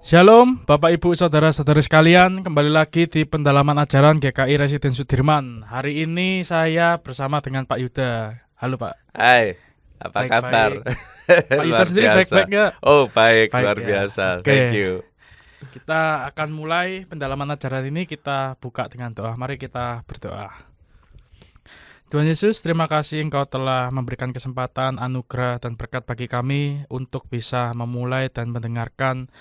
Shalom, Bapak Ibu Saudara-saudari sekalian, kembali lagi di pendalaman ajaran GKI Residen Sudirman. Hari ini saya bersama dengan Pak Yuda. Halo Pak. Hai, apa kabar? Baik-baik. Pak Yuda Luar sendiri baik-baik biasa. nggak? Oh, baik, Baik luar ya. biasa. Thank Oke, you. kita akan mulai pendalaman ajaran ini. Kita buka dengan doa. Mari kita berdoa. Tuhan Yesus, terima kasih Engkau telah memberikan kesempatan, anugerah, dan berkat bagi kami untuk bisa memulai dan mendengarkan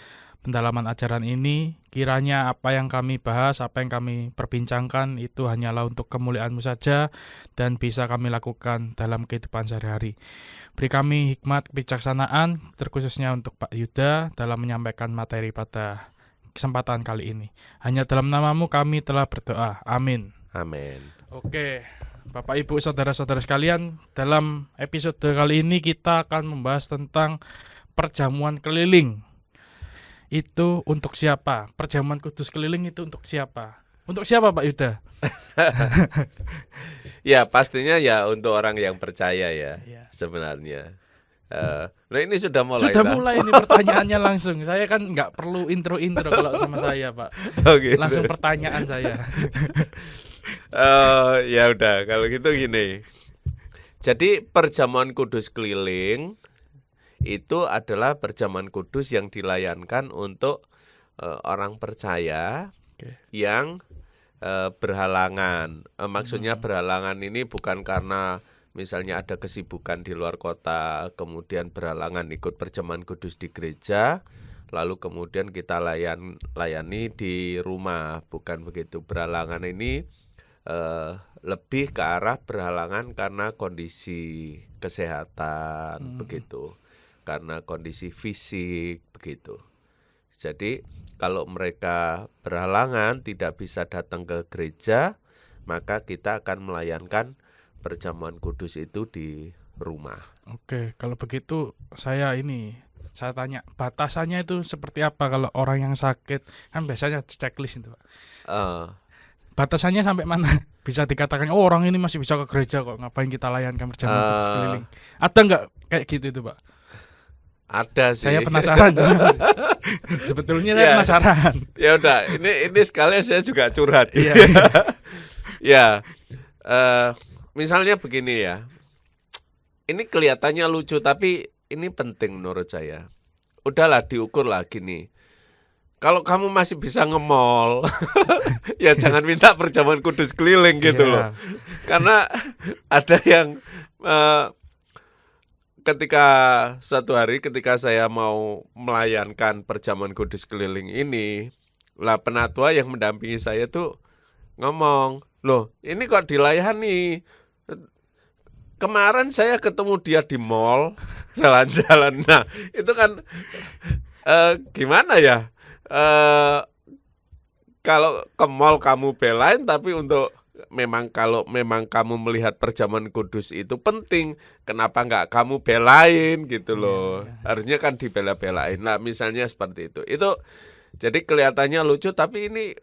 pendalaman ajaran ini. Kiranya apa yang kami bahas, apa yang kami perbincangkan itu hanyalah untuk kemuliaan-Mu saja dan bisa kami lakukan dalam kehidupan sehari-hari. Beri kami hikmat kebijaksanaan, terkhususnya untuk Pak Yuda dalam menyampaikan materi pada kesempatan kali ini. Hanya dalam nama-Mu kami telah berdoa. Amin. Amin. Oke, Bapak Ibu Saudara-saudara sekalian, dalam episode kali ini kita akan membahas tentang perjamuan keliling. Itu untuk siapa? Perjamuan kudus keliling itu untuk siapa? Untuk siapa Pak Yuda? Ya, pastinya ya untuk orang yang percaya ya, Ya. sebenarnya. Nah ini sudah mulai. Sudah mulai ini pertanyaannya langsung. Saya kan nggak perlu intro-intro kalau sama saya Pak. Oh, gitu. Langsung pertanyaan saya. Ya udah, kalau gitu gini. Jadi perjamuan kudus keliling itu adalah perjamuan kudus yang dilayankan untuk orang percaya Oke. yang berhalangan. Maksudnya berhalangan ini bukan karena misalnya ada kesibukan di luar kota, kemudian berhalangan ikut perjamuan kudus di gereja, lalu kemudian kita layani di rumah. Bukan begitu. Berhalangan ini lebih ke arah berhalangan karena kondisi kesehatan, begitu. Karena kondisi fisik, begitu. Jadi kalau mereka berhalangan tidak bisa datang ke gereja, maka kita akan melayankan perjamuan kudus itu di rumah. Oke, kalau begitu saya tanya batasannya itu seperti apa kalau orang yang sakit? Kan biasanya checklist itu Pak. Batasannya sampai mana? Bisa dikatakan, oh orang ini masih bisa ke gereja kok, ngapain kita layankan perjamuan kudus keliling? Ada nggak kayak gitu itu Pak? Ada sih. Saya penasaran. Sebetulnya saya Ya. penasaran. Ya udah, ini sekalian saya juga curhat. Iya. Ya, misalnya begini ya. Ini kelihatannya lucu tapi ini penting menurut saya. Udahlah diukur lagi nih. Kalau kamu masih bisa nge-mall, ya jangan minta perjamuan kudus keliling gitu Iya. loh. Karena ada yang ketika suatu hari ketika saya mau melayankan perjamuan kudus keliling ini, lah penatua yang mendampingi saya tuh ngomong, loh ini kok dilayani? Kemarin saya ketemu dia di mall, jalan-jalan. Nah itu kan gimana ya? Kalau ke mall kamu belain, tapi untuk kalau memang kamu melihat perjamuan kudus itu penting, kenapa nggak kamu belain gitu loh? Harusnya kan dibela-belain. Nah misalnya seperti itu. Itu jadi kelihatannya lucu, tapi ini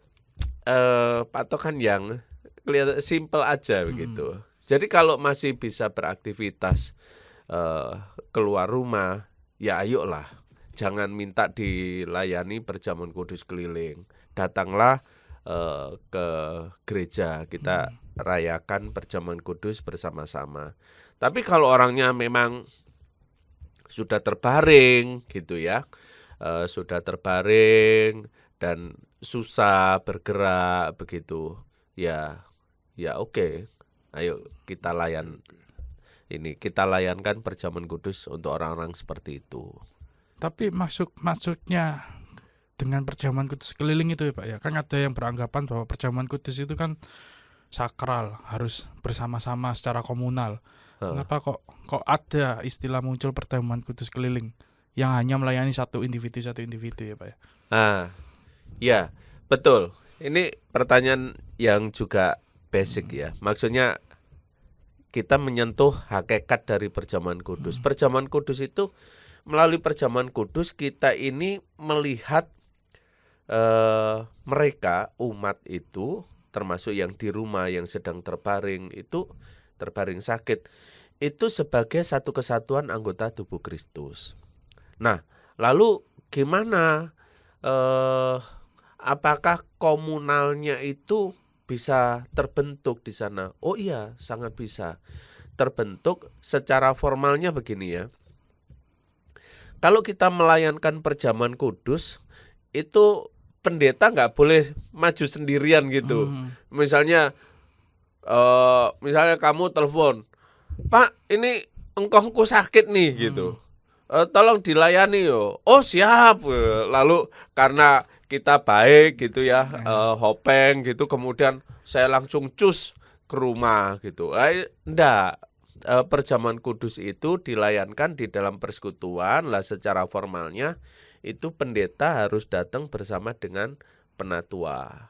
patokan yang kelihatan simple aja begitu. Jadi kalau masih bisa beraktivitas keluar rumah, ya ayolah. Jangan minta dilayani perjamuan kudus keliling. Datanglah ke gereja, kita rayakan perjamuan kudus bersama-sama. Tapi kalau orangnya memang sudah terbaring gitu ya, sudah terbaring dan susah bergerak begitu, ya oke. Ayo kita layankan perjamuan kudus untuk orang-orang seperti itu. Tapi maksudnya dengan perjamuan kudus keliling itu ya Pak ya, kan ada yang beranggapan bahwa perjamuan kudus itu kan sakral, harus bersama-sama secara komunal. Kenapa kok ada istilah muncul perjamuan kudus keliling yang hanya melayani satu individu ya Pak ya? Ya betul. Ini pertanyaan yang juga basic ya. Maksudnya kita menyentuh hakikat dari perjamuan kudus. Perjamuan kudus itu, melalui perjamuan kudus kita ini melihat mereka, umat itu, termasuk yang di rumah yang sedang terbaring sakit, itu sebagai satu kesatuan anggota tubuh Kristus. Nah, lalu gimana apakah komunalnya itu bisa terbentuk di sana? Oh iya, sangat bisa terbentuk. Secara formalnya begini ya. Kalau kita melayankan perjamuan kudus, itu pendeta nggak boleh maju sendirian gitu. Misalnya kamu telepon, Pak, ini engkongku sakit nih gitu. Tolong dilayani yo. Oh siap. Lalu karena kita baik gitu ya, hopeng gitu, kemudian saya langsung cus ke rumah gitu. Enggak. Perjamuan kudus itu dilayankan di dalam persekutuan lah, secara formalnya itu pendeta harus datang bersama dengan penatua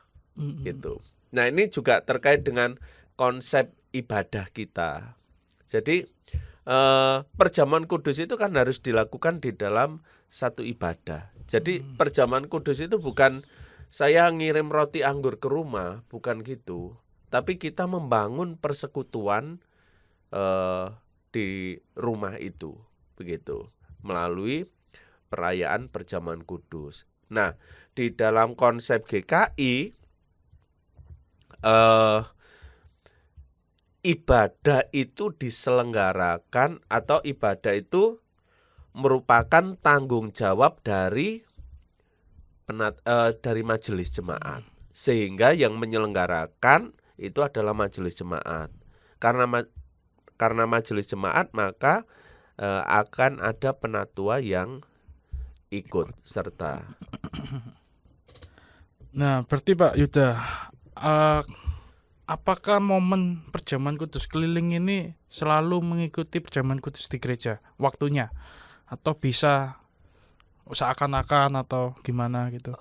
gitu. Nah ini juga terkait dengan konsep ibadah kita. Jadi perjamuan kudus itu kan harus dilakukan di dalam satu ibadah. Jadi perjamuan kudus itu bukan saya ngirim roti anggur ke rumah, bukan gitu. Tapi kita membangun persekutuan di rumah itu, begitu, melalui perayaan perjamuan kudus. Nah, di dalam konsep GKI, ibadah itu diselenggarakan atau ibadah itu merupakan tanggung jawab dari majelis jemaat, sehingga yang menyelenggarakan itu adalah majelis jemaat. Karena majelis jemaat, maka akan ada penatua yang ikut serta. Nah, berarti Pak Yuda, apakah momen perjamuan kudus keliling ini selalu mengikuti perjamuan kudus di gereja waktunya, atau bisa seakan-akan atau gimana gitu?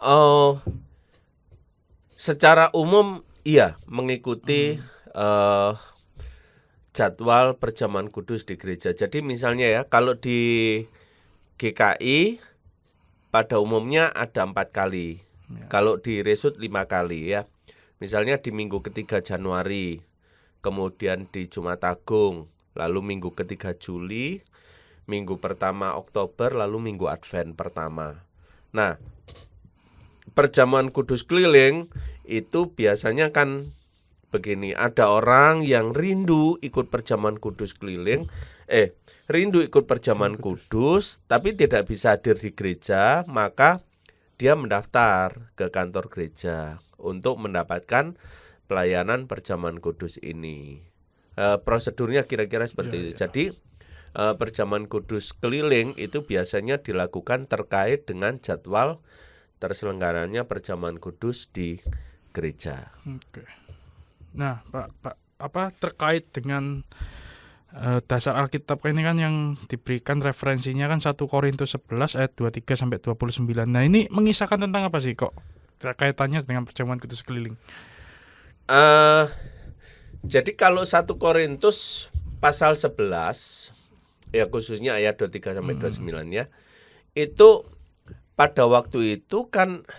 Secara umum iya, mengikuti jadwal perjamuan kudus di gereja. Jadi misalnya ya, kalau di GKI pada umumnya ada 4 kali. Kalau di Resut 5 kali ya. Misalnya di minggu ketiga Januari, kemudian di Jumat Agung, lalu minggu ketiga Juli, minggu pertama Oktober, lalu minggu Advent pertama. Nah, perjamuan kudus keliling itu biasanya kan begini, ada orang yang rindu ikut perjamuan kudus keliling, rindu ikut perjamuan kudus, tapi tidak bisa hadir di gereja, maka dia mendaftar ke kantor gereja untuk mendapatkan pelayanan perjamuan kudus ini. Prosedurnya kira-kira seperti itu. Jadi perjamuan kudus keliling itu biasanya dilakukan terkait dengan jadwal terselenggaranya perjamuan kudus di gereja. Oke. Nah, Pak, terkait dengan dasar Alkitab ini kan yang diberikan referensinya kan 1 Korintus 11 ayat 23 sampai 29. Nah, ini mengisahkan tentang apa sih kok kaitannya dengan perjamuan kudus keliling? Jadi kalau 1 Korintus pasal 11 ya, khususnya ayat 23 sampai 29 ya, itu pada waktu itu kan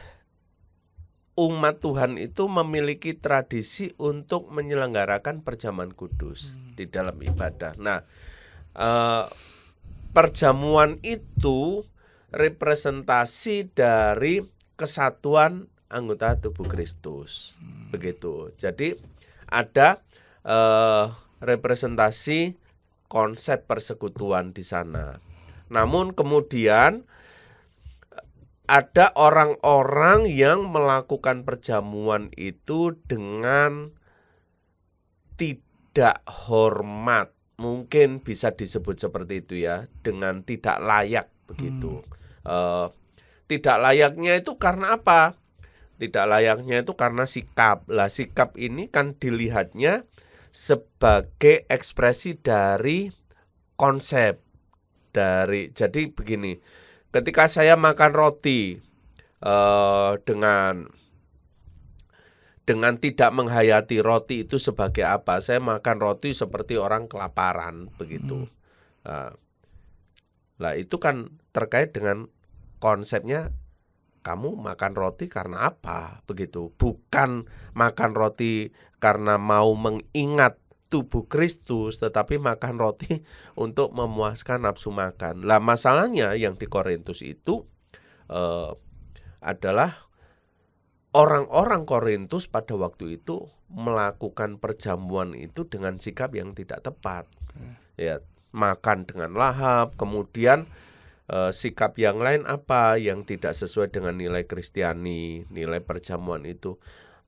umat Tuhan itu memiliki tradisi untuk menyelenggarakan perjamuan kudus di dalam ibadah. Nah, perjamuan itu representasi dari kesatuan anggota tubuh Kristus, begitu. Jadi ada representasi konsep persekutuan di sana. Namun kemudian ada orang-orang yang melakukan perjamuan itu dengan tidak hormat, mungkin bisa disebut seperti itu ya, dengan tidak layak begitu. Tidak layaknya itu karena apa? Tidak layaknya itu karena sikap. Lah, sikap ini kan dilihatnya sebagai ekspresi dari konsep dari. Jadi begini, ketika saya makan roti dengan tidak menghayati roti itu sebagai apa, saya makan roti seperti orang kelaparan begitu. Lah itu kan terkait dengan konsepnya, kamu makan roti karena apa begitu, bukan makan roti karena mau mengingat tubuh Kristus, tetapi makan roti untuk memuaskan nafsu makan. Lah masalahnya yang di Korintus itu adalah orang-orang Korintus pada waktu itu melakukan perjamuan itu dengan sikap yang tidak tepat. Ya, makan dengan lahap, kemudian sikap yang lain apa yang tidak sesuai dengan nilai Kristiani, nilai perjamuan itu.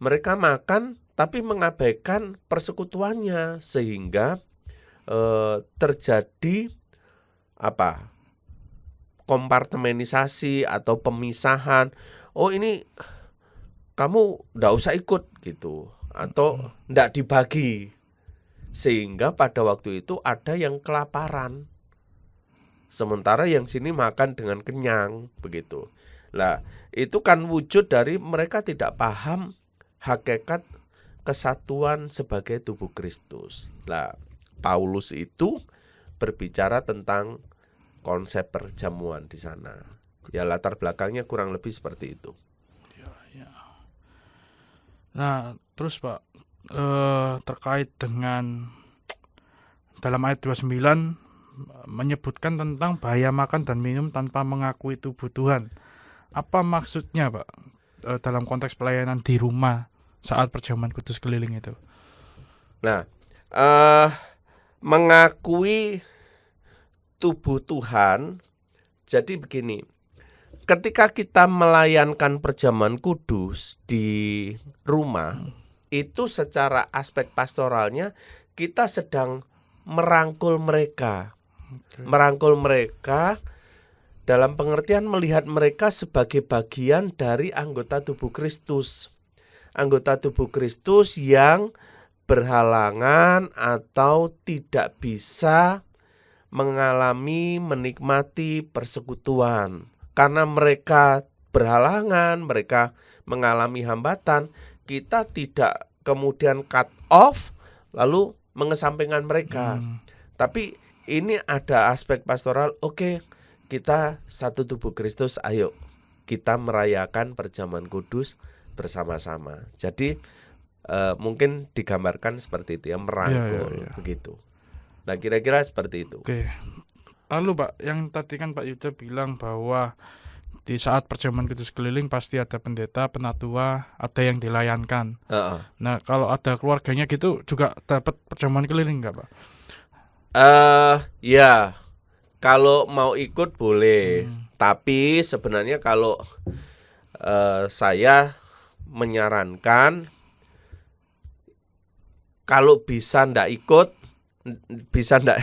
Mereka makan tapi mengabaikan persekutuannya, sehingga terjadi kompartemenisasi atau pemisahan. Oh, ini kamu ndak usah ikut gitu, atau ndak dibagi, sehingga pada waktu itu ada yang kelaparan, sementara yang sini makan dengan kenyang begitu. Nah, itu kan wujud dari mereka tidak paham hakikat kesatuan sebagai tubuh Kristus. Nah, Paulus itu berbicara tentang konsep perjamuan di sana. Ya, latar belakangnya kurang lebih seperti itu. Nah, terus Pak, terkait dengan dalam ayat 29 menyebutkan tentang bahaya makan dan minum tanpa mengakui tubuh Tuhan. Apa maksudnya Pak dalam konteks pelayanan di rumah saat perjamuan kudus keliling itu? Nah, mengakui tubuh Tuhan, jadi begini. Ketika kita melayankan perjamuan kudus di rumah, itu secara aspek pastoralnya kita sedang merangkul mereka. Merangkul mereka dalam pengertian melihat mereka sebagai bagian dari anggota tubuh Kristus. Anggota tubuh Kristus yang berhalangan atau tidak bisa menikmati persekutuan. Karena mereka berhalangan, mereka mengalami hambatan, kita tidak kemudian cut off lalu mengesampingkan mereka. Tapi ini ada aspek pastoral. Oke, kita satu tubuh Kristus, ayo kita merayakan perjamuan kudus bersama-sama. Jadi mungkin digambarkan seperti itu ya, merangkul begitu. Nah, kira-kira seperti itu. Oke. Lalu Pak, yang tadi kan Pak Yuda bilang bahwa di saat perjamuan kudus keliling pasti ada pendeta, penatua, ada yang dilayankan. Nah, kalau ada keluarganya gitu juga dapat perjamuan keliling nggak Pak? Ya, kalau mau ikut boleh. Tapi sebenarnya kalau saya menyarankan, kalau bisa ndak ikut, jangan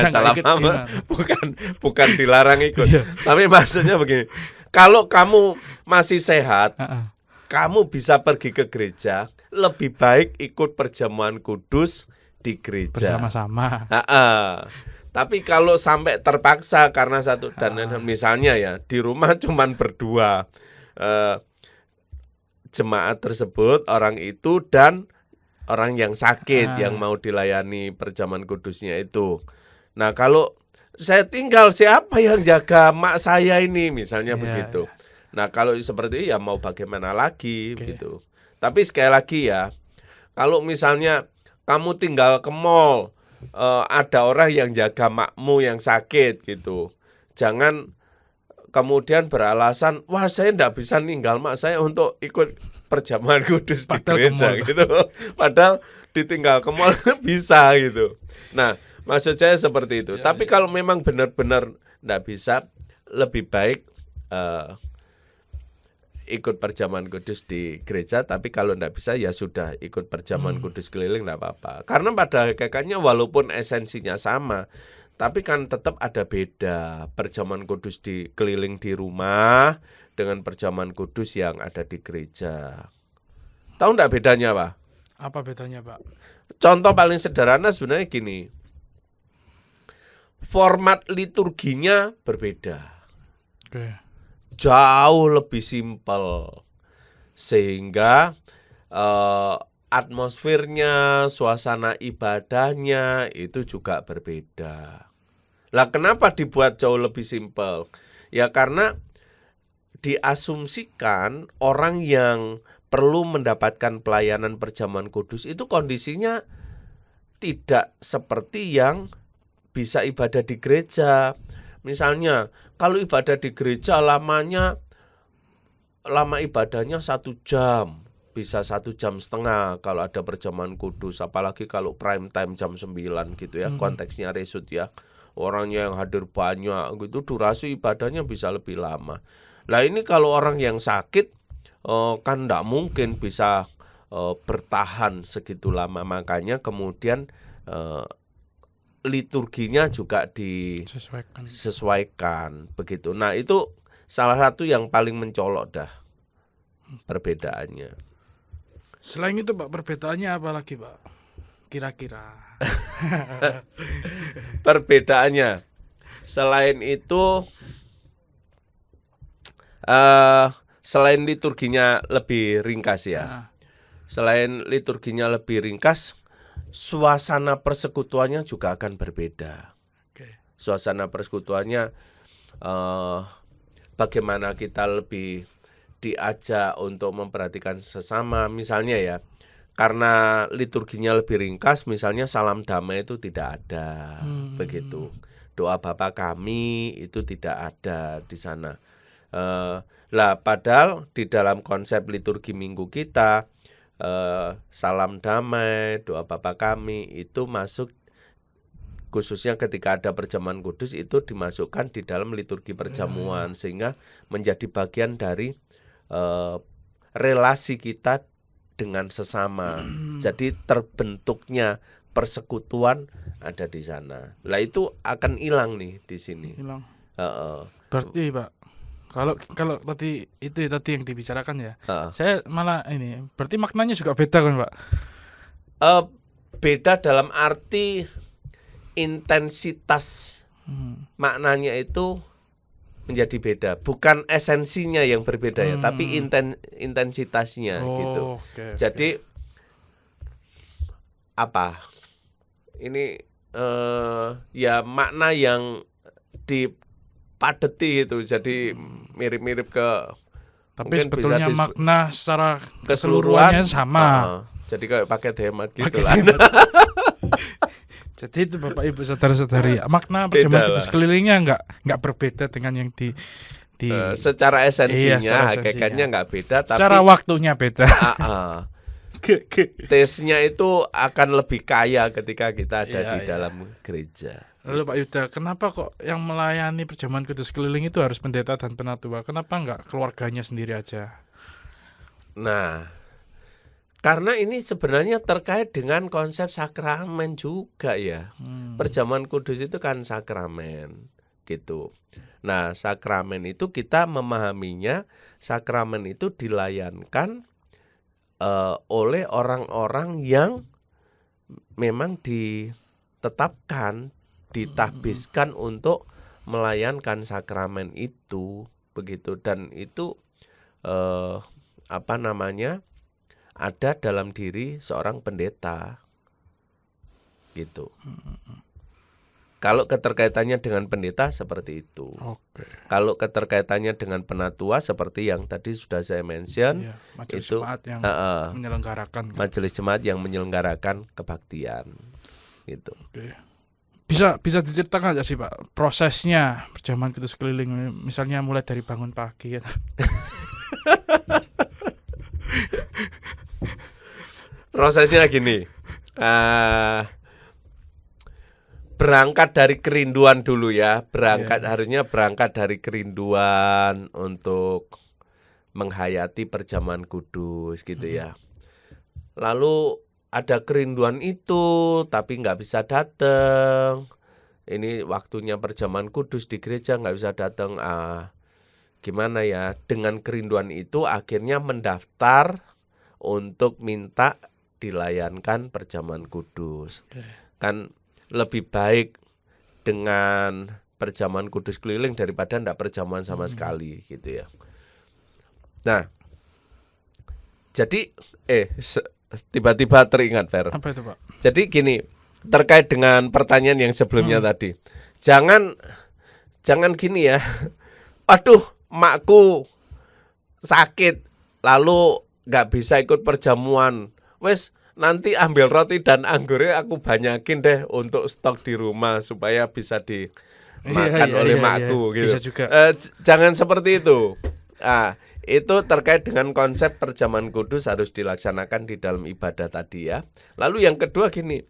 salah paham, bukan dilarang ikut. Tapi maksudnya begini, kalau kamu masih sehat, kamu bisa pergi ke gereja, lebih baik ikut perjamuan kudus di gereja bersama-sama. Tapi kalau sampai terpaksa karena satu dan misalnya ya di rumah cuman berdua, jemaat tersebut, orang itu dan orang yang sakit yang mau dilayani perjamuan kudusnya itu. Nah, kalau saya tinggal, siapa yang jaga mak saya ini misalnya begitu. Nah, kalau seperti itu ya mau bagaimana lagi gitu. Tapi sekali lagi ya, kalau misalnya kamu tinggal ke mall, ada orang yang jaga makmu yang sakit gitu, jangan kemudian beralasan, wah saya enggak bisa ninggal mak saya untuk ikut perjamuan kudus di gereja gitu. Padahal ditinggal ke mall bisa gitu. Nah, maksud saya seperti itu. Tapi kalau memang benar-benar enggak bisa, lebih baik ikut perjamuan kudus di gereja. Tapi kalau enggak bisa ya sudah, ikut perjamuan kudus keliling enggak apa-apa. Karena pada hakikatnya walaupun esensinya sama, tapi kan tetap ada beda perjamuan kudus di keliling di rumah dengan perjamuan kudus yang ada di gereja. Tahu enggak bedanya, Pak? Apa bedanya, Pak? Contoh paling sederhana sebenarnya gini. Format liturginya berbeda. Jauh lebih simpel. Sehingga atmosfernya, suasana ibadahnya itu juga berbeda. Lah kenapa dibuat jauh lebih simpel? Ya karena diasumsikan orang yang perlu mendapatkan pelayanan perjamuan kudus itu kondisinya tidak seperti yang bisa ibadah di gereja. Misalnya, kalau ibadah di gereja lamanya lama ibadahnya 1 jam, bisa 1,5 jam kalau ada perjamuan kudus, apalagi kalau prime time jam 9 gitu ya, konteksnya resut ya. Orangnya yang hadir banyak gitu, durasi ibadahnya bisa lebih lama. Nah ini kalau orang yang sakit kan enggak mungkin bisa bertahan segitu lama, makanya kemudian liturginya juga disesuaikan begitu. Nah itu salah satu yang paling mencolok dah perbedaannya. Selain itu Pak, perbedaannya apa lagi Pak? Kira-kira. Perbedaannya selain itu, selain liturginya lebih ringkas ya. Selain liturginya lebih ringkas, suasana persekutuannya juga akan berbeda. Suasana persekutuannya bagaimana kita lebih diajak untuk memperhatikan sesama, misalnya ya. Karena liturginya lebih ringkas, misalnya salam damai itu tidak ada, begitu. Doa Bapa kami itu tidak ada di sana. Lah padahal di dalam konsep liturgi minggu kita, salam damai, doa Bapa kami itu masuk, khususnya ketika ada perjamuan kudus itu dimasukkan di dalam liturgi perjamuan, sehingga menjadi bagian dari relasi kita dengan sesama. Jadi terbentuknya persekutuan ada di sana. Lah itu akan hilang nih di sini. Hilang. Berarti Pak, kalau tadi yang dibicarakan ya, saya malah ini, berarti maknanya juga beda kan Pak? Beda dalam arti intensitas maknanya itu menjadi beda, bukan esensinya yang berbeda ya, tapi intensitasnya gitu. Jadi apa? Ini ya makna yang dipadeti itu, jadi mirip-mirip ke. Tapi sebetulnya makna secara keseluruhannya sama. Jadi kayak paket hemat gitu lah. Jadi itu Bapak Ibu saudara-saudari, makna perjamuan kudus kelilingnya enggak berbeda dengan yang di secara esensinya, hakikatnya enggak beda, tapi secara waktunya beda. Tesnya itu akan lebih kaya ketika kita ada di dalam gereja. Lalu Pak Yuda, kenapa kok yang melayani perjamuan kudus keliling itu harus pendeta dan penatua? Kenapa enggak keluarganya sendiri aja? Nah, karena ini sebenarnya terkait dengan konsep sakramen juga ya. Perjamuan kudus itu kan sakramen gitu. Nah, sakramen itu kita memahaminya, sakramen itu dilayankan oleh orang-orang yang memang ditetapkan, ditahbiskan untuk melayankan sakramen itu begitu. Dan itu ada dalam diri seorang pendeta gitu. Kalau keterkaitannya dengan pendeta seperti itu. Kalau keterkaitannya dengan penatua seperti yang tadi sudah saya mention, majelis itu jemaat yang menyelenggarakan. Majelis jemaat yang menyelenggarakan kebaktian gitu. Bisa diceritakan nggak sih Pak prosesnya perjamuan kudus keliling, misalnya mulai dari bangun pagi ya. Prosesnya gini, berangkat dari kerinduan dulu ya, harusnya berangkat dari kerinduan untuk menghayati perjamuan kudus gitu ya. Lalu ada kerinduan itu tapi nggak bisa datang. Ini waktunya perjamuan kudus di gereja nggak bisa datang. Gimana ya? Dengan kerinduan itu akhirnya mendaftar untuk minta dilayankan perjamuan kudus. Kan lebih baik dengan perjamuan kudus keliling daripada enggak perjamuan sama sekali gitu ya. Nah, jadi tiba-tiba teringat Fer. Apa itu Pak? Jadi gini, terkait dengan pertanyaan yang sebelumnya tadi. Jangan gini ya. Aduh, makku sakit lalu nggak bisa ikut perjamuan. Wes nanti ambil roti dan anggurnya aku banyakin deh untuk stok di rumah supaya bisa dimakan oleh makku gitu. Bisa juga. Jangan seperti itu. Itu terkait dengan konsep perjamuan kudus harus dilaksanakan di dalam ibadah tadi ya. Lalu yang kedua gini,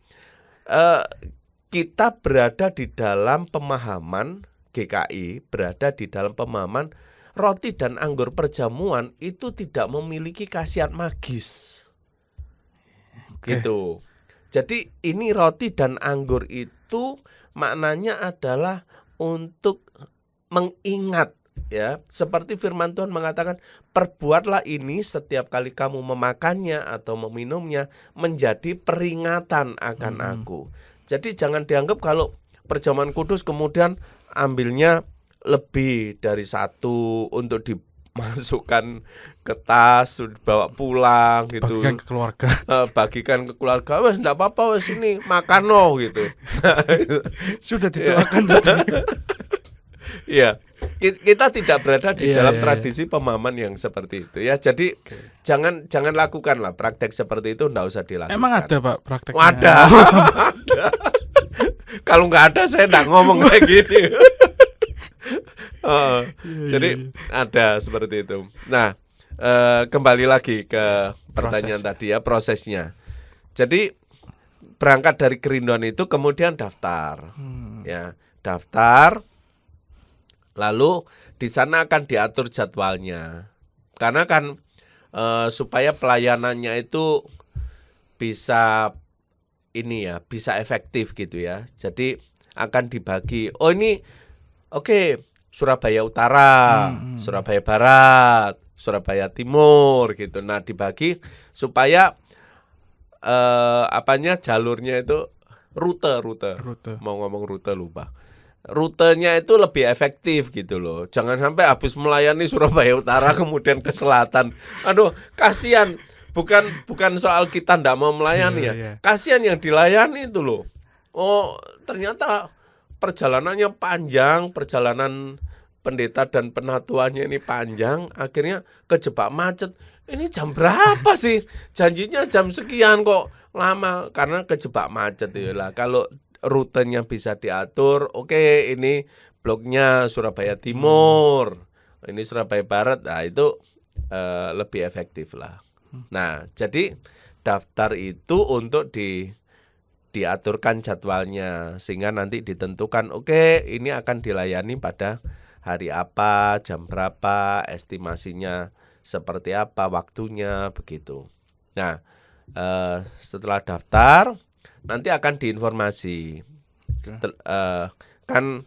kita berada di dalam pemahaman GKI, berada di dalam pemahaman roti dan anggur perjamuan itu tidak memiliki khasiat magis. Gitu. Jadi ini roti dan anggur itu maknanya adalah untuk mengingat ya, seperti firman Tuhan mengatakan, perbuatlah ini setiap kali kamu memakannya atau meminumnya menjadi peringatan akan aku. Jadi jangan dianggap kalau perjamuan kudus kemudian ambilnya lebih dari satu untuk dimasukkan ke tas, bawa pulang gitu. Bagikan ke keluarga. Bagikan ke keluarga, wes enggak apa-apa, wes ini makan loh gitu. Sudah didoakan tadi. Iya, kita tidak berada di dalam tradisi pemahaman yang seperti itu ya. Jadi jangan lakukanlah praktek seperti itu, enggak usah dilakukan. Emang ada Pak prakteknya? Ada. Ada. Kalau nggak ada saya enggak ngomong kayak gini. Jadi ada seperti itu. Nah, kembali lagi ke pertanyaan tadi ya, prosesnya. Jadi berangkat dari kerinduan itu kemudian daftar, ya daftar. Lalu di sana akan diatur jadwalnya, karena kan supaya pelayanannya itu bisa bisa efektif gitu ya. Jadi akan dibagi. Oh ini oke, Surabaya Utara, Surabaya Barat, Surabaya Timur gitu. Nah dibagi supaya jalurnya itu rute. Mau ngomong rute lupa. Rutenya itu lebih efektif gitu loh. Jangan sampai habis melayani Surabaya Utara kemudian ke selatan. Aduh, kasihan. Bukan soal kita ndak mau melayani ya. Kasihan yang dilayani itu loh. Oh, ternyata perjalanannya panjang, perjalanan pendeta dan penatuannya ini panjang, akhirnya kejebak macet. Ini jam berapa sih? Janjinya jam sekian kok lama karena kejebak macet ya lah. Kalau rutenya bisa diatur, oke, ini bloknya Surabaya Timur, ini Surabaya Barat, nah itu lebih efektif lah. Nah, jadi daftar itu untuk diaturkan jadwalnya sehingga nanti ditentukan, oke, ini akan dilayani pada hari apa, jam berapa, estimasinya seperti apa, waktunya begitu. Nah, setelah daftar nanti akan diinformasi. Kan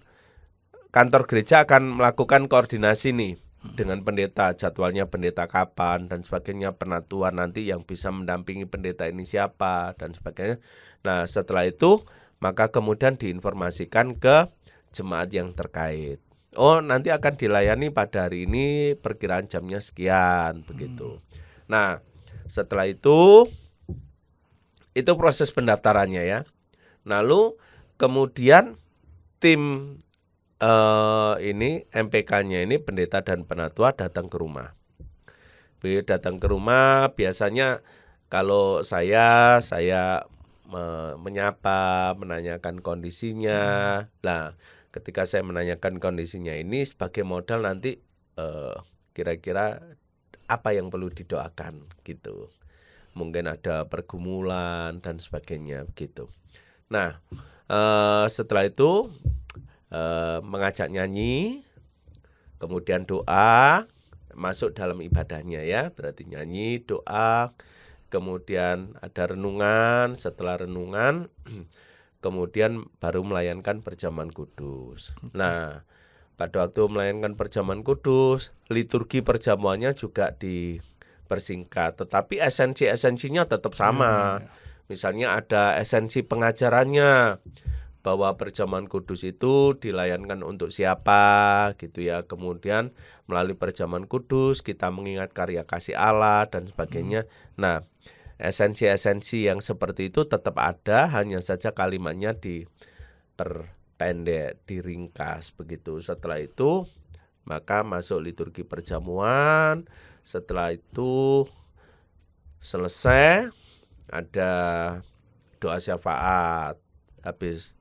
kantor gereja akan melakukan koordinasi nih dengan pendeta, jadwalnya pendeta kapan dan sebagainya, penatuan nanti yang bisa mendampingi pendeta ini siapa dan sebagainya. Nah, setelah itu maka kemudian diinformasikan ke jemaat yang terkait. Oh, nanti akan dilayani pada hari ini, perkiraan jamnya sekian begitu. Nah, setelah itu proses pendaftarannya ya. Lalu kemudian tim ini MPK-nya ini pendeta dan penatua datang ke rumah. Datang ke rumah biasanya kalau saya menyapa, menanyakan kondisinya. Nah, ketika saya menanyakan kondisinya ini sebagai modal nanti kira-kira apa yang perlu didoakan gitu. Mungkin ada pergumulan dan sebagainya begitu. Nah, setelah itu mengajak nyanyi, kemudian doa, masuk dalam ibadahnya ya, berarti nyanyi, doa, kemudian ada renungan, setelah renungan kemudian baru melayankan perjamuan kudus. Nah, pada waktu melayankan perjamuan kudus, liturgi perjamuannya juga dipersingkat, tetapi esensinya tetap sama. Misalnya ada esensi pengajarannya, bahwa perjamuan kudus itu dilayankan untuk siapa gitu ya. Kemudian melalui perjamuan kudus kita mengingat karya kasih Allah dan sebagainya. Nah, esensi-esensi yang seperti itu tetap ada, hanya saja kalimatnya diperpendek, diringkas begitu. Setelah itu maka masuk liturgi perjamuan. Setelah itu selesai, ada doa syafaat. Habis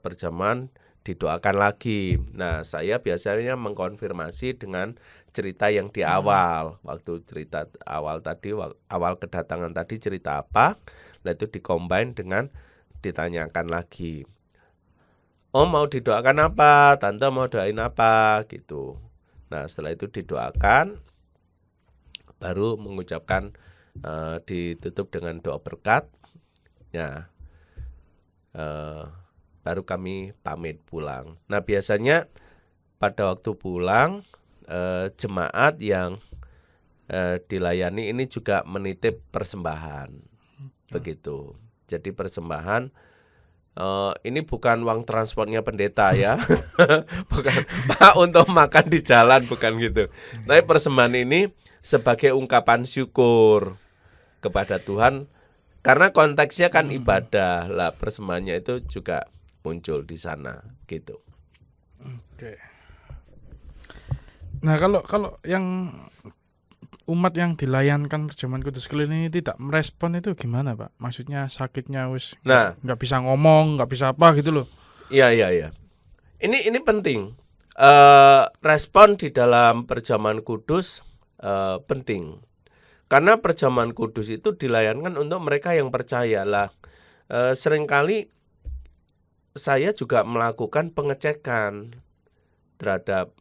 perjamuan didoakan lagi. Nah, saya biasanya mengkonfirmasi dengan cerita yang di awal. Waktu cerita awal tadi, awal kedatangan tadi cerita apa, nah itu dikombin dengan ditanyakan lagi. Om mau didoakan apa? Tante mau doain apa? Gitu. Nah, setelah itu didoakan, baru mengucapkan ditutup dengan doa berkat. Ya, baru kami pamit pulang. Nah, biasanya pada waktu pulang jemaat yang dilayani ini juga menitip persembahan, begitu. Jadi persembahan ini bukan uang transportnya pendeta ya, bukan Pak untuk makan di jalan, bukan gitu. Tapi persembahan ini sebagai ungkapan syukur kepada Tuhan. Karena konteksnya kan ibadah lah, persembahannya itu juga muncul di sana gitu. Oke. Nah, kalau yang umat yang dilayankan perjamuan kudus keliling ini tidak merespon itu gimana, Pak? Maksudnya sakitnya wis nggak bisa ngomong, nggak bisa apa gitu loh. Iya. Ini penting. Respon di dalam perjamuan kudus penting. Karena perjamuan kudus itu dilayankan untuk mereka yang percaya lah. Seringkali saya juga melakukan pengecekan terhadap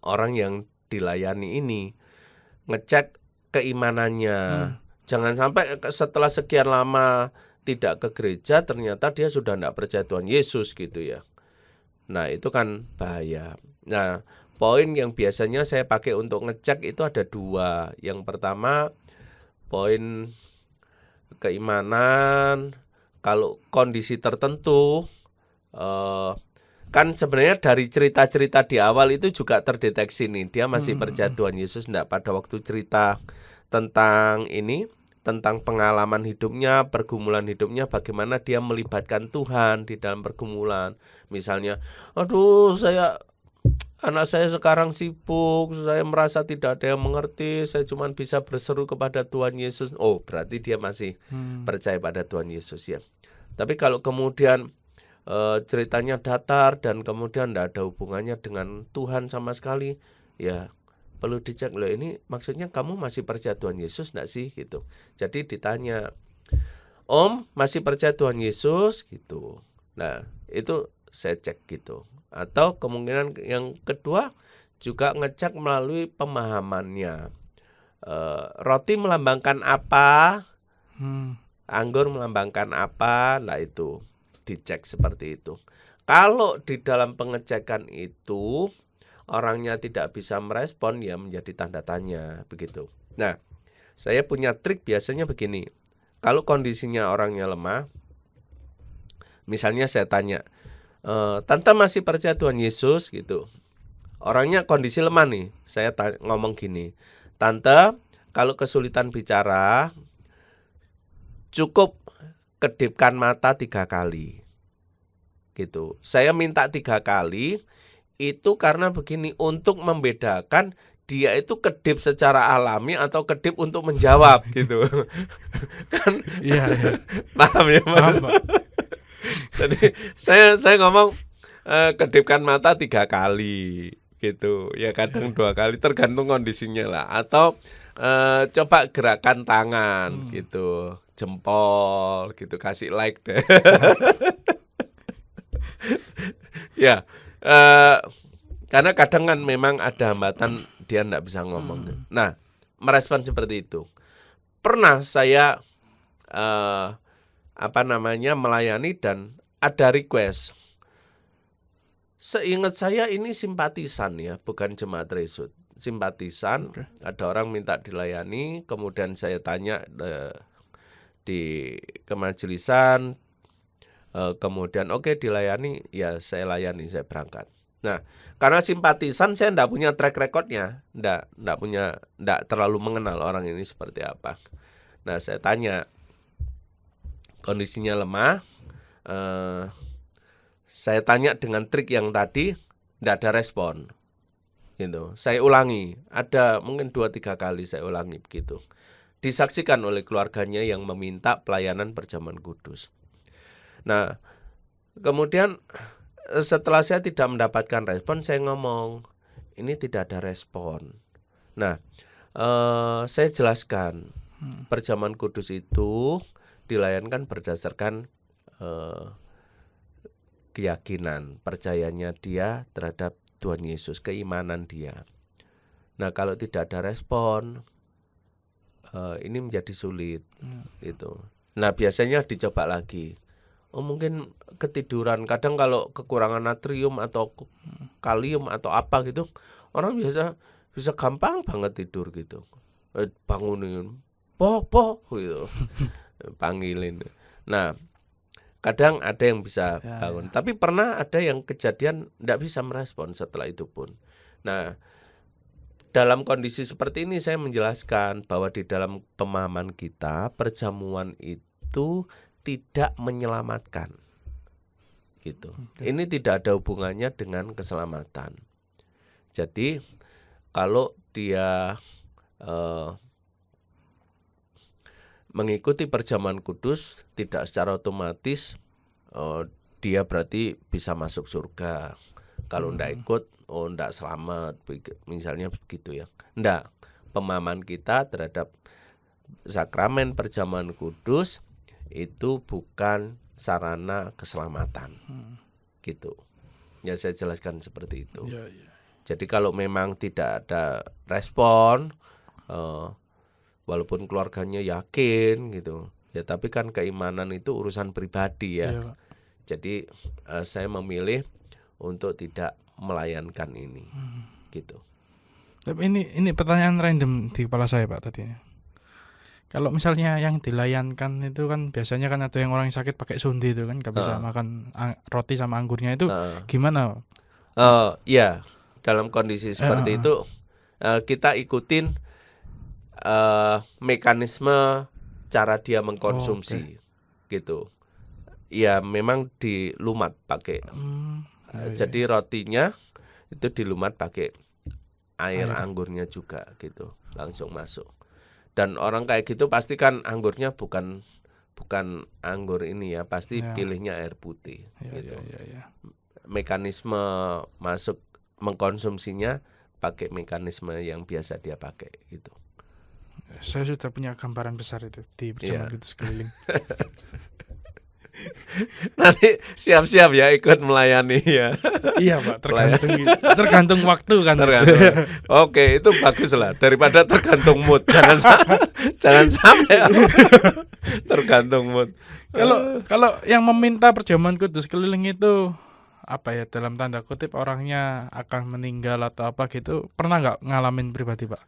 orang yang dilayani ini, ngecek keimanannya. Jangan sampai setelah sekian lama tidak ke gereja ternyata dia sudah tidak percaya Tuhan Yesus gitu ya. Nah, itu kan bahaya. Nah, poin yang biasanya saya pakai untuk ngecek itu ada 2. Yang pertama, poin keimanan. Kalau kondisi tertentu, kan sebenarnya dari cerita-cerita di awal itu juga terdeteksi nih, dia masih percaya Tuhan Yesus enggak. Pada waktu cerita tentang ini, tentang pengalaman hidupnya, pergumulan hidupnya, bagaimana dia melibatkan Tuhan di dalam pergumulan. Misalnya, aduh anak saya sekarang sibuk, saya merasa tidak ada yang mengerti, saya cuma bisa berseru kepada Tuhan Yesus. Oh, berarti dia masih percaya pada Tuhan Yesus ya. Tapi kalau kemudian ceritanya datar dan kemudian tidak ada hubungannya dengan Tuhan sama sekali, ya perlu dicek loh, ini maksudnya kamu masih percaya Tuhan Yesus enggak sih gitu. Jadi ditanya, Om masih percaya Tuhan Yesus gitu. Nah, itu saya cek gitu. Atau kemungkinan yang kedua juga ngecek melalui pemahamannya. Roti melambangkan apa? Anggur melambangkan apa? Nah, itu dicek seperti itu. Kalau di dalam pengecekan itu orangnya tidak bisa merespon, ya menjadi tanda tanya begitu. Nah, saya punya trik biasanya begini. Kalau kondisinya orangnya lemah, misalnya saya tanya, Tante masih percaya Tuhan Yesus gitu. Orangnya kondisi lemah nih, saya ngomong gini, Tante, kalau kesulitan bicara, cukup kedipkan mata 3 kali gitu. Saya minta 3 kali itu karena begini, untuk membedakan dia itu kedip secara alami atau kedip untuk menjawab gitu. Kan Iya. paham ya, Pak? Jadi saya ngomong kedipkan mata 3 kali gitu. Ya kadang 2 kali tergantung kondisinya lah. Atau coba gerakan tangan gitu, jempol gitu, kasih like deh. Ya, karena kadang kan memang ada hambatan, dia enggak bisa ngomong. Nah, merespon seperti itu. Pernah saya melayani dan ada request. Seingat saya ini simpatisan ya, bukan jemaat resut. Simpatisan, ada orang minta dilayani, kemudian saya tanya di kemajelisan, kemudian oke, dilayani, ya saya layani, saya berangkat. Nah, karena simpatisan saya enggak punya track recordnya, enggak terlalu mengenal orang ini seperti apa. Nah, saya tanya, kondisinya lemah, saya tanya dengan trik yang tadi, enggak ada respon gitu. Saya ulangi, ada mungkin 2-3 kali saya ulangi begitu. Disaksikan oleh keluarganya yang meminta pelayanan perjamuan kudus. Nah, Kemudian setelah saya tidak mendapatkan respon, saya ngomong, ini tidak ada respon. Nah, saya jelaskan, perjamuan kudus itu dilayankan berdasarkan keyakinan, percayanya dia terhadap Tuhan Yesus, keimanan dia. Nah, kalau tidak ada respon, ini menjadi sulit, gitu. Nah, biasanya dicoba lagi. Oh, mungkin ketiduran. Kadang kalau kekurangan natrium atau kalium atau apa gitu, orang bisa gampang banget tidur gitu. Bangunin, po gitu, panggilin. Nah, kadang ada yang bisa bangun, tapi pernah ada yang kejadian tidak bisa merespon setelah itu pun. Nah, dalam kondisi seperti ini saya menjelaskan bahwa di dalam pemahaman kita perjamuan itu tidak menyelamatkan, gitu. Ini tidak ada hubungannya dengan keselamatan. Jadi kalau dia mengikuti perjamuan kudus, tidak secara otomatis dia berarti bisa masuk surga. Kalau tidak ikut, tidak selamat, misalnya begitu ya. Tidak, pemahaman kita terhadap sakramen perjamuan kudus itu bukan sarana keselamatan, gitu. Ya, saya jelaskan seperti itu. Jadi kalau memang tidak ada respon, walaupun keluarganya yakin gitu, ya tapi kan keimanan itu urusan pribadi ya. Jadi saya memilih untuk tidak melayankan ini, gitu. Tapi ini pertanyaan random di kepala saya, Pak, tadi. Kalau misalnya yang dilayankan itu kan biasanya kan ada yang orang yang sakit pakai sundi itu kan, nggak bisa makan roti sama anggurnya itu, gimana? Ya, dalam kondisi seperti itu kita ikutin mekanisme cara dia mengkonsumsi, gitu. Ya memang dilumat pakai. Jadi rotinya itu dilumat pakai air anggurnya juga, gitu, langsung masuk. Dan orang kayak gitu pasti kan anggurnya bukan anggur ini ya, pasti pilihnya air putih, gitu. Mekanisme masuk mengkonsumsinya pakai mekanisme yang biasa dia pakai, gitu. Saya sudah punya gambaran besar itu di perjamuan kudus keliling. Nanti siap-siap ya ikut melayani ya. Iya, Pak, tergantung waktu kan. Oke, itu bagus lah, daripada tergantung mood. Jangan sampai tergantung mood. Kalau yang meminta perjamuan kudus keliling itu apa ya, dalam tanda kutip orangnya akan meninggal atau apa gitu, pernah nggak ngalamin pribadi, Pak?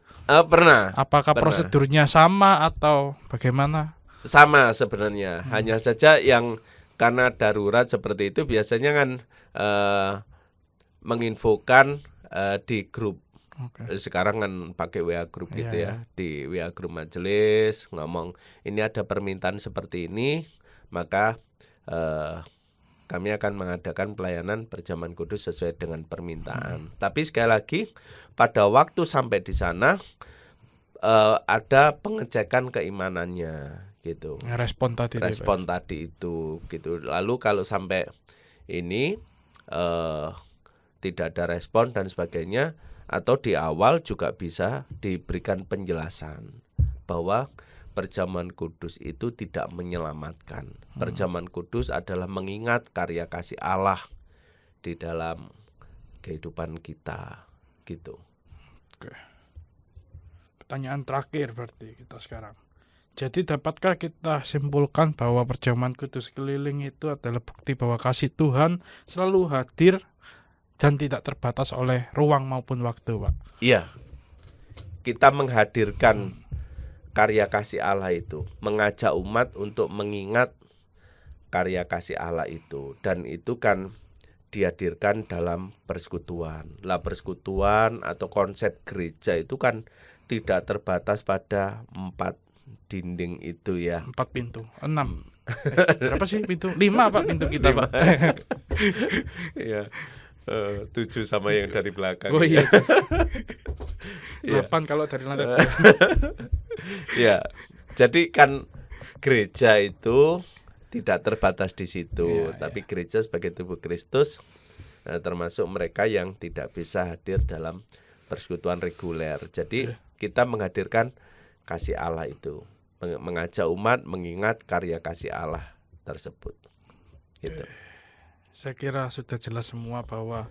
Pernah. Apakah prosedurnya sama atau bagaimana? Sama sebenarnya, hanya saja yang karena darurat seperti itu biasanya kan menginfokan di grup. Sekarang kan pakai WA grup gitu ya. Di WA grup majelis ngomong ini ada permintaan seperti ini, maka kami akan mengadakan pelayanan perjamuan kudus sesuai dengan permintaan. Tapi sekali lagi pada waktu sampai di sana ada pengecekan keimanannya, gitu. Respon tadi itu, gitu. Lalu kalau sampai ini tidak ada respon dan sebagainya, atau di awal juga bisa diberikan penjelasan bahwa perjamuan kudus itu tidak menyelamatkan. Perjamuan kudus adalah mengingat karya kasih Allah di dalam kehidupan kita, gitu. Oke. Pertanyaan terakhir berarti kita sekarang. Jadi dapatkah kita simpulkan bahwa perjamuan kudus keliling itu adalah bukti bahwa kasih Tuhan selalu hadir dan tidak terbatas oleh ruang maupun waktu, Pak? Iya. Kita menghadirkan karya kasih Allah itu, mengajak umat untuk mengingat karya kasih Allah itu, dan itu kan dihadirkan dalam persekutuan. Lah, persekutuan atau konsep gereja itu kan tidak terbatas pada 4 dinding itu ya. 4 pintu, 6. Berapa sih pintu? 5, Pak, pintu kita, 5. Pak. Iya. 7 sama yang dari belakang. Oh iya. 8 kalau dari lantai 2. Ya. Jadi kan gereja itu tidak terbatas di situ, Iya, tapi gereja sebagai tubuh Kristus termasuk mereka yang tidak bisa hadir dalam persekutuan reguler. Jadi kita menghadirkan kasih Allah itu, mengajak umat mengingat karya kasih Allah tersebut. Gitu. Saya kira sudah jelas semua bahwa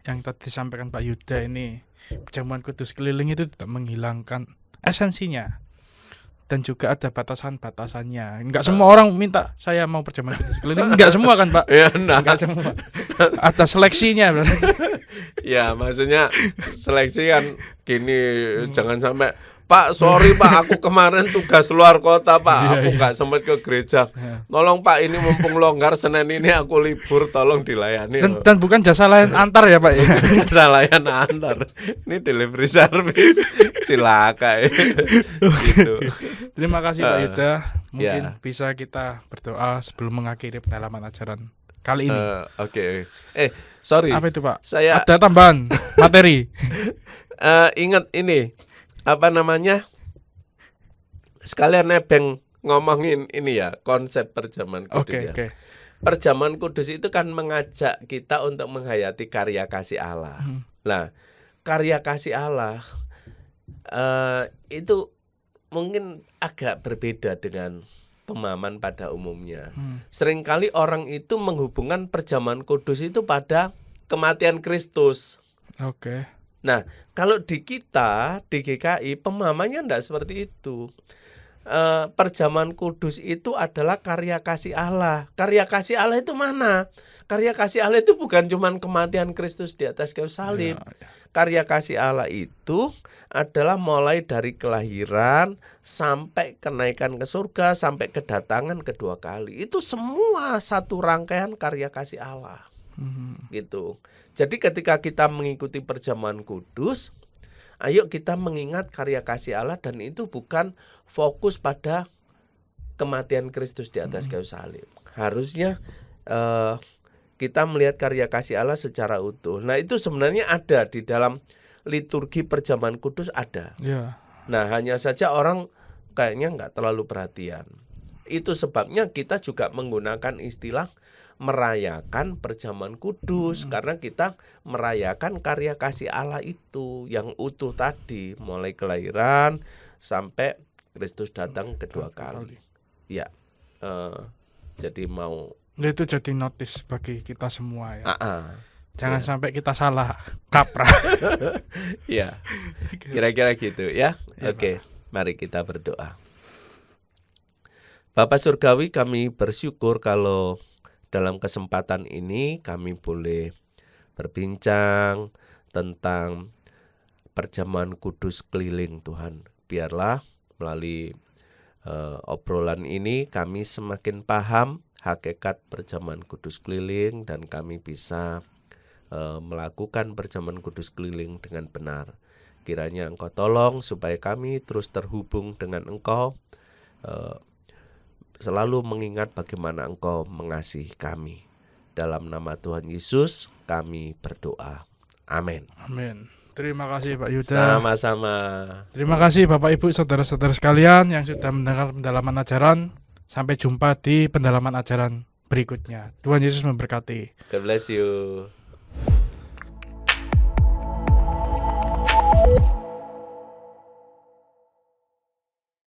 yang tadi disampaikan Pak Yuda ini, perjamuan kudus keliling itu tidak menghilangkan esensinya. Dan juga ada batasan-batasannya. Enggak semua orang minta saya mau perjamuan kudus keliling. Enggak semua kan, Pak? Ya, nah. Enggak semua. Ada seleksinya. Ya, maksudnya seleksi kan gini, jangan sampai Pak, sorry Pak, aku kemarin tugas luar kota Pak, aku nggak sempat ke gereja. Tolong Pak, ini mumpung longgar Senin ini aku libur, tolong dilayani. Dan bukan jasa layan antar ya Pak ya? Jasa layan antar, ini delivery service, cilaka ya. Gitu. Terima kasih Pak Yuda. Mungkin bisa kita berdoa sebelum mengakhiri pendalaman ajaran kali ini. Oke. Sorry. Apa itu Pak? Saya ada tambahan materi. Ingat ini. Apa namanya? Sekalian nebeng ngomongin ini ya, konsep perjamuan kudus ya. Perjamuan kudus itu kan mengajak kita untuk menghayati karya kasih Allah. Nah, karya kasih Allah itu mungkin agak berbeda dengan pemahaman pada umumnya. Seringkali orang itu menghubungkan perjamuan kudus itu pada kematian Kristus. Nah, kalau di kita, di GKI, pemahamannya enggak seperti itu. Perjamuan kudus itu adalah karya kasih Allah. Karya kasih Allah itu mana? Karya kasih Allah itu bukan cuma kematian Kristus di atas kayu salib. Karya kasih Allah itu adalah mulai dari kelahiran sampai kenaikan ke surga, sampai kedatangan kedua kali. Itu semua satu rangkaian karya kasih Allah. Gitu. Jadi ketika kita mengikuti perjamuan kudus, ayo kita mengingat karya kasih Allah, dan itu bukan fokus pada kematian Kristus di atas kayu salib. Harusnya kita melihat karya kasih Allah secara utuh. Nah, itu sebenarnya ada di dalam liturgi perjamuan kudus ada. Nah, hanya saja orang kayaknya nggak terlalu perhatian. Itu sebabnya kita juga menggunakan istilah merayakan perjamuan kudus, karena kita merayakan karya kasih Allah itu yang utuh tadi, mulai kelahiran sampai Kristus datang kedua kali. Ya, jadi mau itu jadi notis bagi kita semua ya. Jangan ya. Sampai kita salah kaprah. Ya, kira-kira gitu ya. Oke, mari kita berdoa. Bapa Surgawi, kami bersyukur kalau dalam kesempatan ini kami boleh berbincang tentang perjamuan kudus keliling Tuhan. Biarlah melalui obrolan ini kami semakin paham hakikat perjamuan kudus keliling, dan kami bisa melakukan perjamuan kudus keliling dengan benar. Kiranya Engkau tolong supaya kami terus terhubung dengan Engkau, selalu mengingat bagaimana Engkau mengasihi kami. Dalam nama Tuhan Yesus kami berdoa. Amin. Amin. Terima kasih Pak Yuda. Sama-sama. Terima kasih Bapak Ibu saudara-saudara sekalian yang sudah mendengar pendalaman ajaran. Sampai jumpa di pendalaman ajaran berikutnya. Tuhan Yesus memberkati. God bless you.